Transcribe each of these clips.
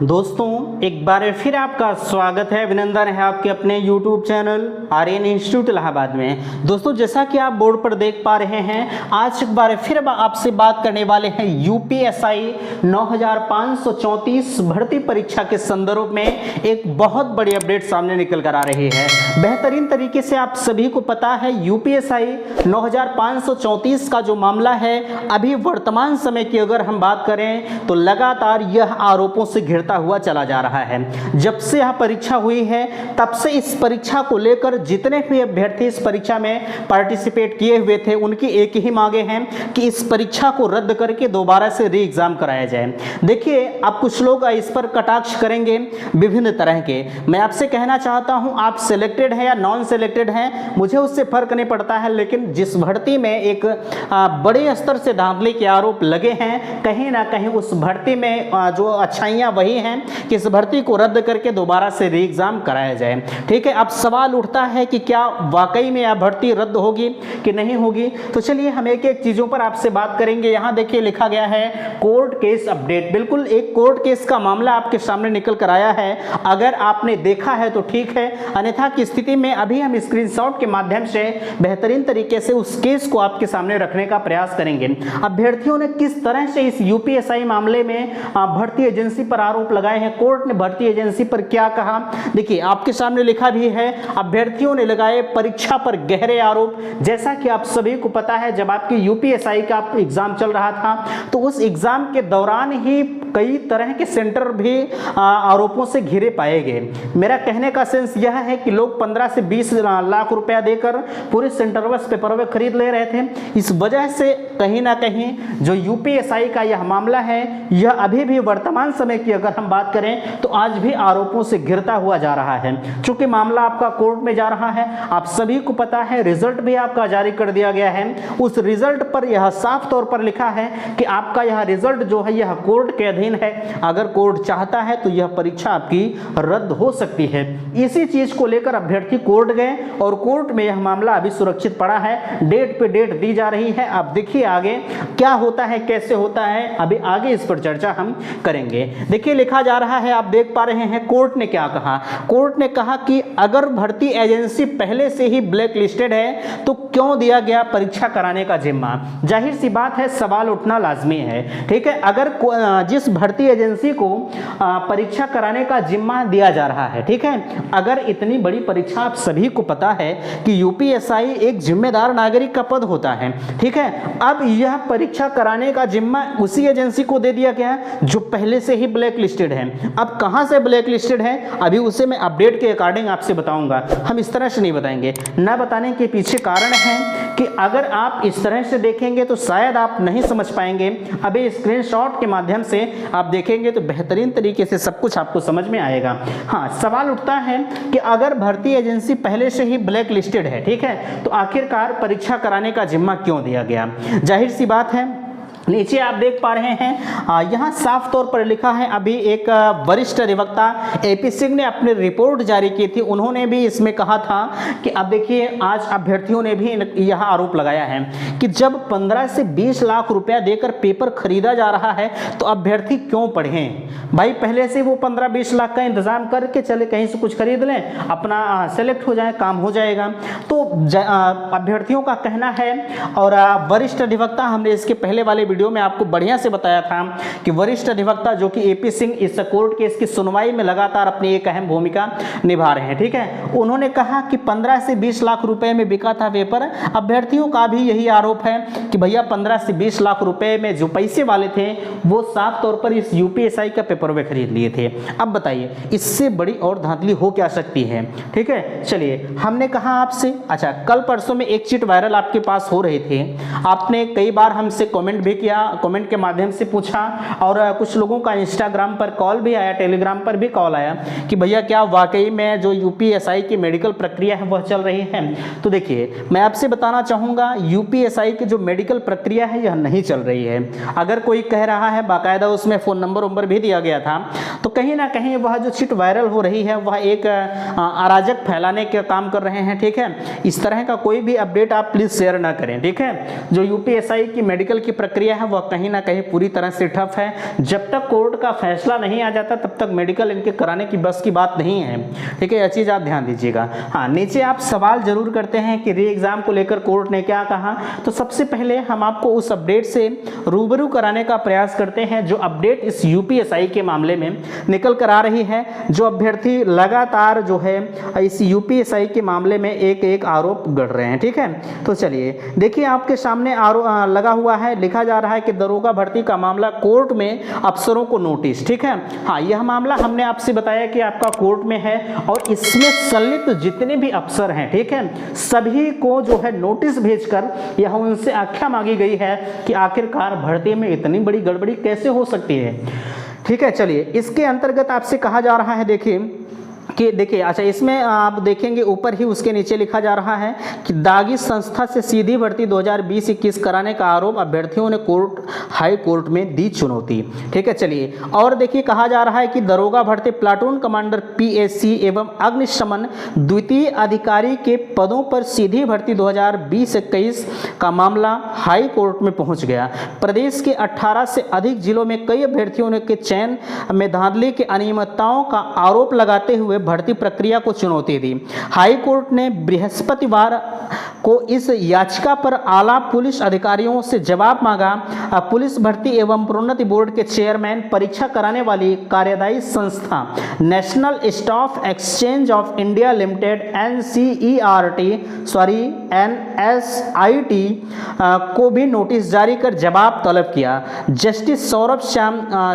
दोस्तों एक बार फिर आपका स्वागत है, अभिनंदन है आपके अपने YouTube channel Aryan institute Allahabad में। दोस्तों जैसा कि आप बोर्ड पर देख पा रहे हैं, आज एक बार फिर आपसे बात करने वाले हैं यूपीएसआई 9534 भर्ती परीक्षा के संदर्भ में एक बहुत बड़ी अपडेट सामने निकल कर आ रही है। बेहतरीन तरीके से आप सभी को पता है यूपीएसआई 9534 का जो मामला है, अभी वर्तमान समय की अगर हम बात करें तो लगातार यह आरोपों से घिरता हुआ चला जा रहा है। जब से यह परीक्षा हुई है तब से इस परीक्षा को लेकर जितने भी अभ्यर्थी इस परीक्षा में पार्टिसिपेट किए हुए थे, उनकी एक ही मांगे हैं कि इस परीक्षा को रद्द करके दोबारा से री एग्जाम कराया जाए। देखिए, अब कुछ लोग इस पर कटाक्ष करेंगे विभिन्न तरह के। मैं आपसे कहना चाहता हूं, आप सिलेक्टेड हैं या नॉन सिलेक्टेड हैं, मुझे उससे फर्क नहीं पड़ता है, लेकिन जिस भर्ती में एक बड़े स्तर से धांधली के आरोप लगे हैं, कहीं ना कहीं उस भर्ती में जो अच्छाइयां वही हैं कि इस भर्ती को रद्द करके दोबारा से री एग्जाम कराया जाए। ठीक है, अब सवाल उठता है कि क्या वाकई में यह भर्ती रद्द होगी कि नहीं होगी। तो चलिए हम एक एक चीजों पर आपसे बात करेंगे। यहां देखिए लिखा गया है कोर्ट केस अपडेट। बिल्कुल एक कोर्ट केस का मामला आपके सामने निकल कर आया है। अगर आपने देखा है तो ठीक है, अन्यथा की स्थिति में अभी हम स्क्रीनशॉट के माध्यम से बेहतरीन तरीके से उस केस को आपके सामने रखने का प्रयास करेंगे। अभ्यर्थियों ने किस तरह से इस यूपीएसआई मामले में भर्ती एजेंसी पर आरोप लगाए हैं, कोर्ट ने भर्ती एजेंसी पर क्या कहा, देखिए आपके सामने लिखा भी है। अभ्यर्थियों ने लगाए परीक्षा पर गहरे आरोप। जैसा कि आप सभी को पता है, जब आपकी यूपीएसआई का एग्जाम चल रहा था तो उस एग्जाम के दौरान ही कई तरह के सेंटर भी आरोपों से घिरे पाए गए। मेरा कहने का सेंस यह है कि लोग 15 से 20 लाख रुपया देकर पूरे सेंटर बस पेपर खरीद ले रहे थे। इस वजह से कहीं ना कहीं जो यूपीएसआई का यह मामला है, यह अभी भी वर्तमान समय की अगर हम बात करें तो आज भी आरोपों से घिरता हुआ जा रहा है। चूंकि मामला आपका कोर्ट में जा रहा है, आप सभी को पता है रिजल्ट भी आपका जारी कर दिया गया है। उस रिजल्ट पर यह साफ तौर पर लिखा है कि आपका यह रिजल्ट जो है यह कोर्ट के अधीन है। अगर कोर्ट चाहता है तो यह परीक्षा आपकी रद्द हो सकती है। इसी चीज को लेकर अभ्यर्थी कोर्ट गए और कोर्ट में यह मामला अभी सुरक्षित पड़ा है। डेट पे डेट दी जा रही है। अब देखिए आगे क्या होता है, कैसे होता है, अभी आगे इस पर चर्चा हम करेंगे। देखिए लिखा जा रहा है, आप देख पा रहे हैं कोर्ट ने क्या कहा। कोर्ट ने कहा कि अगर भर्ती एजेंसी पहले से ही ब्लैक लिस्टेड है तो क्यों दिया गया परीक्षा कराने का जिम्मा। जाहिर सी बात है, सवाल उठना लाजमी है। ठीक है, अगर जिस भर्ती एजेंसी को परीक्षा कराने का जिम्मा दिया जा रहा है, ठीक है, अगर इतनी बड़ी परीक्षा, आप सभी को पता है कि यूपीएसआई एक जिम्मेदार नागरिक का पद होता है। ठीक है, अब यह परीक्षा कराने का जिम्मा उसी एजेंसी को दे दिया गया जो पहले से ही ब्लैक लिस्टेड है। अब कहां से ब्लैक लिस्टेड है, अभी उसे मैं अपडेट के अकॉर्डिंग आपसे बताऊंगा। हम इस तरह से नहीं बताएंगे। ना बताने के पीछे कारण है कि अगर आप इस तरह से देखेंगे तो शायद आप नहीं समझ पाएंगे। अभी स्क्रीनशॉट के माध्यम से आप देखेंगे तो बेहतरीन तरीके से सब कुछ आपको समझ में आएगा। हाँ, सवाल उठता है कि अगर भर्ती एजेंसी पहले से ही ब्लैक लिस्टेड है, ठीक है, तो आखिरकार परीक्षा कराने का जिम्मा क्यों दिया गया। जाहिर सी बात है, नीचे आप देख पा रहे हैं यहाँ साफ तौर पर लिखा है। अभी एक वरिष्ठ अधिवक्ता एपी सिंह ने अपनी रिपोर्ट जारी की थी। उन्होंने भी इसमें कहा था कि अब देखिए, आज अभ्यर्थियों ने भी यह आरोप लगाया है कि जब 15 से 20 लाख रुपया देकर पेपर खरीदा जा रहा है तो अभ्यर्थी क्यों पढ़ें। भाई पहले से वो 15-20 लाख का इंतजाम करके चले, कहीं से कुछ खरीद लें, अपना सेलेक्ट हो जाए, काम हो जाएगा। तो अभ्यर्थियों का कहना है, और वरिष्ठ अधिवक्ता, हमने इसके पहले वाले वीडियो में आपको बढ़िया से बताया था कि वरिष्ठ अधिवक्ता जो कि एपी सिंह इस कोर्ट केस की सुनवाई में लगातार अपनी एक अहम भूमिका निभा रहे हैं। ठीक है, उन्होंने कहा कि 15 से 20 लाख रुपए में बिका था पेपर। अभ्यर्थियों का भी यही आरोप है कि भैया 15 से 20 लाख रुपए में जो पैसे वाले थे वो साफ तौर पर इस यूपीएसआई का पेपर वे खरीद लिए थे। अब बताइए, इससे बड़ी और धांधली हो क्या सकती है। ठीक है, चलिए, हमने कहा आपसे, अच्छा कल परसों में एक चीट वायरल आपके पास हो रहे थे। आपने कई बार हमसे कमेंट भी किया, कमेंट के माध्यम से पूछा, और कुछ लोगों का इंस्टाग्राम पर कॉल भी आया, टेलीग्राम पर भी कॉल आया कि भैया क्या वाकई में जो यूपीएसआई की मेडिकल प्रक्रिया है वह चल रही है। तो देखिए, मैं आपसे बताना चाहूँगा, यूपीएसआई की जो मेडिकल प्रक्रिया है यह नहीं चल रही है। अगर कोई कह रहा है, बाकायदा उसमें फ़ोन नंबर भी दिया गया था, तो कहीं ना कहीं वह जो चिट वायरल हो रही है वह एक अराजक फैलाने का काम कर रहे हैं। ठीक है, इस तरह का कोई भी अपडेट आप प्लीज़ शेयर ना करें। ठीक है, जो यूपीएसआई की मेडिकल की प्रक्रिया प्रक्रिया है वह कहीं ना कहीं पूरी तरह से ठप है। जब तक कोर्ट का फैसला नहीं आ जाता तब तक मेडिकल इनके कराने की बस की बात नहीं है, ठीक है, यह चीज़ आप ध्यान दीजिएगा। हाँ, नीचे आप सवाल जरूर करते हैं कि री एग्ज़ाम को लेकर कोर्ट ने क्या कहा। तो सबसे पहले हम आपको उस अपडेट से रूबरू कराने का प्रयास करते हैं जो अपडेट इस यूपीएसआई के मामले में निकल कर आ रही है। जो अभ्यर्थी लगातार जो है इस यूपीएसआई के मामले में एक आरोप गढ़ रहे हैं, ठीक है। तो चलिए देखिए, आपके सामने लगा हुआ है, लिखा जा रहा है कि दरोगा भर्ती का मामला कोर्ट में, अफसरों को नोटिस, ठीक है। हाँ, यह मामला हमने आपसे बताया कि आपका कोर्ट में है और इसमें संलिप्त जितने भी अफसर हैं, ठीक है, सभी को जो है नोटिस भेजकर यह उनसे आख्या मांगी गई है कि आखिरकार भर्ती में इतनी बड़ी गड़बड़ी कैसे हो सकती है, ठीक है। चलिए, इसके अंतर्गत आपसे कहा जा रहा है, देखिए अच्छा, इसमें आप देखेंगे ऊपर ही उसके नीचे लिखा जा रहा है कि दागी संस्था से सीधी भर्ती 2020-21 कराने का आरोप, अभ्यर्थियों ने हाई कोर्ट में दी चुनौती, ठीक है। चलिए, और देखिए कहा जा रहा है कि दरोगा भर्ती प्लाटून कमांडर पीएसी एवं अग्निशमन द्वितीय अधिकारी के पदों पर सीधी भर्ती 2020-21 का मामला हाई कोर्ट में पहुंच गया। प्रदेश के 18 से अधिक जिलों में कई अभ्यर्थियों ने के चयन में धांधली की अनियमितताओं का आरोप लगाते हुए भर्ती प्रक्रिया को चुनौती दी। हाई कोर्ट ने बृहस्पतिवार को इस याचिका पर आला पुलिस अधिकारियों से जवाब मांगा। पुलिस भर्ती एवं प्रोन्नति बोर्ड के चेयरमैन, परीक्षा कराने वाली कार्यदायी संस्था national staff exchange of India limited NSIT को भी नोटिस जारी कर जवाब तलब किया। जस्टिस सौरभ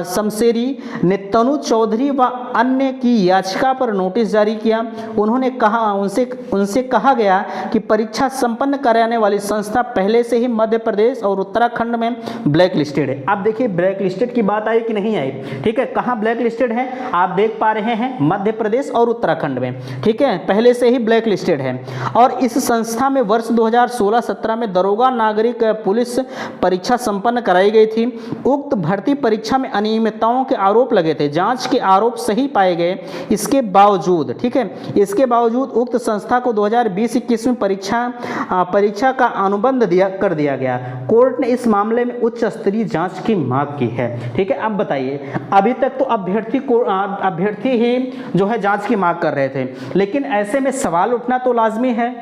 शमशेरी ने तनु चौधरी व अन्य की याचिका पर नोटिस जारी किया। उन्होंने कहा, उनसे कहा गया कि परीक्षा संपन्न कराने वाली संस्था पहले से ही मध्य प्रदेश और उत्तराखंड में ब्लैक लिस्टेड है। अब देखिए, ब्लैक लिस्टेड की बात आई कि नहीं आई, ठीक है। कहाँ ब्लैक लिस्टेड है आप देख पा रहे हैं, मध्य प्रदेश और उत्तराखंड में, ठीक है, पहले से ही ब्लैक लिस्टेड है। और इस संस्था में वर्ष 2016-17 में दरोगा नागरिक पुलिस परीक्षा संपन्न कराई गई थी। उक्त भर्ती परीक्षा में अनियमितताओं के आरोप लगे थे। जांच के आरोप सही पाए गए। इसके बावजूद, ठीक है, इसके बावजूद उक्त संस्था को 2020-21 में परीक्षा का अनुबंध कर दिया गया। कोर्ट ने इस मामले में उच्च स्तरीय जांच की मांग की है, ठीक है। अब बताइए, अभी तक तो अभ्यर्थी ही जो है जांच की मांग कर रहे थे, लेकिन ऐसे में सवाल उठना तो लाजमी है,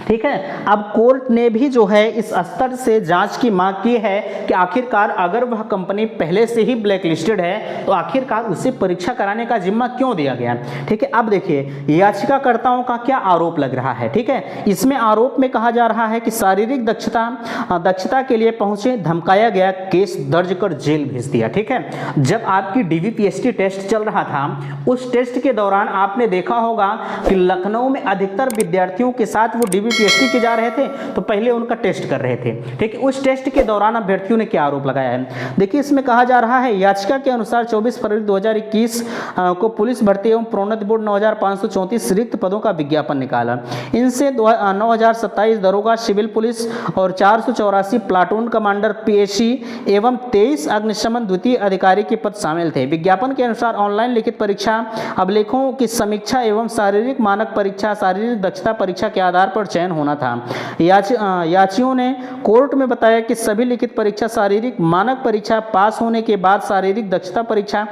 ठीक है। अब कोर्ट ने भी जो है इस स्तर से जांच की मांग की है कि आखिरकार अगर वह कंपनी पहले से ही ब्लैक लिस्टेड है तो आखिरकार उसे परीक्षा कराने का जिम्मा क्यों दिया गया, ठीक है। अब देखिए, याचिकाकर्ताओं का क्या आरोप लग रहा है, ठीक है। इसमें आरोप में कहा जा रहा है कि शारीरिक दक्षता के लिए पहुंचे, धमकाया गया, केस दर्ज कर जेल भेज दिया, ठीक है। जब आपकी डीवीपीएसटी टेस्ट चल रहा था, उस टेस्ट के दौरान आपने देखा होगा कि लखनऊ में अधिकतर विद्यार्थियों के साथ वो डीवीपीएसटी के जा रहे थे तो पहले उनका टेस्ट कर रहे थे, ठीक है। उस टेस्ट के दौरान अभ्यर्थियों ने क्या आरोप लगाया है, देखिए इसमें कहा जा रहा है, याचिका के अनुसार 24 फरवरी 2021 को पुलिस भर्ती एवं प्रोन्नति बोर्ड 9534 रिक्त पदों का विज्ञापन निकाला। इनसे 9027 दरोगा सिविल पुलिस और 484 प्लाटून कमांडर पीएसी एवं 23 अग्निशमन द्वितीय अधिकारी के पद शामिल थे। विज्ञापन के अनुसार ऑनलाइन लिखित परीक्षा, अभिलेखों की समीक्षा एवं शारीरिक मानक परीक्षा, शारीरिक दक्षता परीक्षा के आधार पर चयन होना था। याचियों ने कोर्ट में बताया कि सभी लिखित परीक्षा, शारीरिक मानक परीक्षा पास होने के बाद शारीरिक दक्षता परीक्षा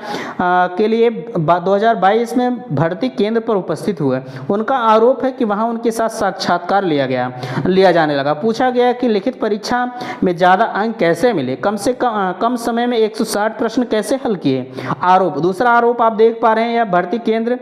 के लिए 2022 में भर्ती केंद्र पर उपस्थित हुए। उनका आरोप है कि वहां उनके साथ साक्षात्कार लिया जाने लगा। पूछा गया कि लिखित परीक्षा में ज़्यादा अंक कैसे मिले, कम समय में 160 प्रश्न कैसे हल किए। आरोप, दूसरा आरोप आप देख पा रहे हैं, यह भर्ती केंद्र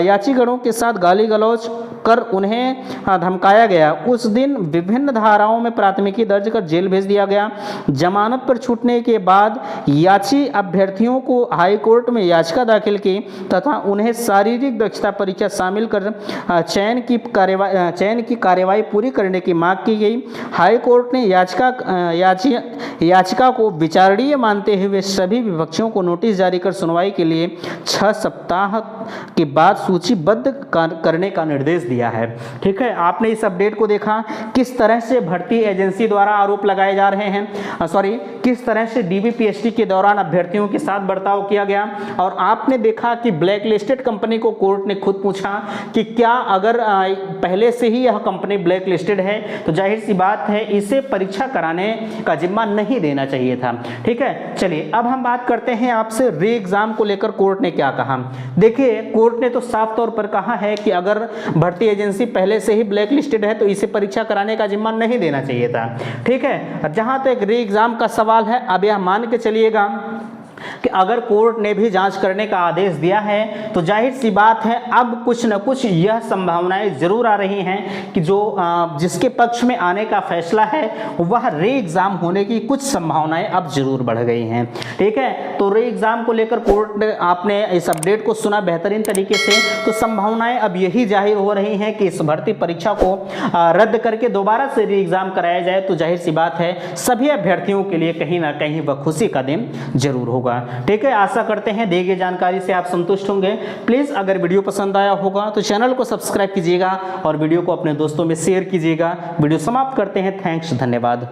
याचिगणों के साथ गाली गलौज कर उन्हें धमकाया गया। उस दिन विभिन्न धाराओं में प्राथमिकी दर्ज कर जेल भेज दिया गया। जमानत पर छूटने के बाद याची अभ्यर्थियों को हाई कोर्ट में याचिका दाखिल की तथा उन्हें शारीरिक दक्षता परीक्षा शामिल कर चयन की कार्यवाही पूरी करने की मांग की गई। हाई कोर्ट ने याचिका को विचारणीय मानते हुए सभी विपक्षों को नोटिस जारी कर सुनवाई के लिए 6 सप्ताह के बाद सूचीबद्ध करने का निर्देश दिया है, ठीक है। आपने इस अपडेट अपडेट को देखा, किस तरह से भर्ती एजेंसी द्वारा आरोप लगाए जा रहे हैं, किस तरह से डीबीपीएससी के दौरान अभ्यर्थियों के साथ बर्ताव किया गया, और आपने देखा कि ब्लैक लिस्टेड कंपनी को कोर्ट ने खुद पूछा कि क्या अगर पहले से ही यह कंपनी ब्लैक लिस्टेड है तो जाहिर सी बात है इसे परीक्षा कराने का जिम्मा नहीं देना चाहिए था। ठीक है, चलिए अब हम बात करते हैं आपसे री एग्जाम को लेकर कोर्ट ने क्या कहा। देखिए, कोर्ट ने तो साफ तौर पर कहा है कि अगर भर्ती एजेंसी पहले से ही ब्लैक लिस्टेड है तो इसे परीक्षा कराने का जिम्मा नहीं देना चाहिए था। ठीक है, जहां तक री एग्जाम का सवाल है, अब यह मान के चलिएगा कि अगर कोर्ट ने भी जांच करने का आदेश दिया है तो जाहिर सी बात है अब कुछ न कुछ यह संभावनाएं जरूर आ रही हैं कि जो जिसके पक्ष में आने का फैसला है वह री एग्जाम होने की कुछ संभावनाएं अब जरूर बढ़ गई हैं। ठीक है, तो री एग्जाम को लेकर कोर्ट ने, आपने इस अपडेट को सुना बेहतरीन तरीके से, तो संभावनाएं अब यही जाहिर हो रही हैं कि इस भर्ती परीक्षा को रद्द करके दोबारा से री एग्जाम कराया जाए तो जाहिर सी बात है सभी अभ्यर्थियों के लिए कहीं ना कहीं वह खुशी का दिन जरूर होगा। ठीक है, आशा करते हैं दी गई जानकारी से आप संतुष्ट होंगे। प्लीज अगर वीडियो पसंद आया होगा तो चैनल को सब्सक्राइब कीजिएगा और वीडियो को अपने दोस्तों में शेयर कीजिएगा। वीडियो समाप्त करते हैं। थैंक्स, धन्यवाद।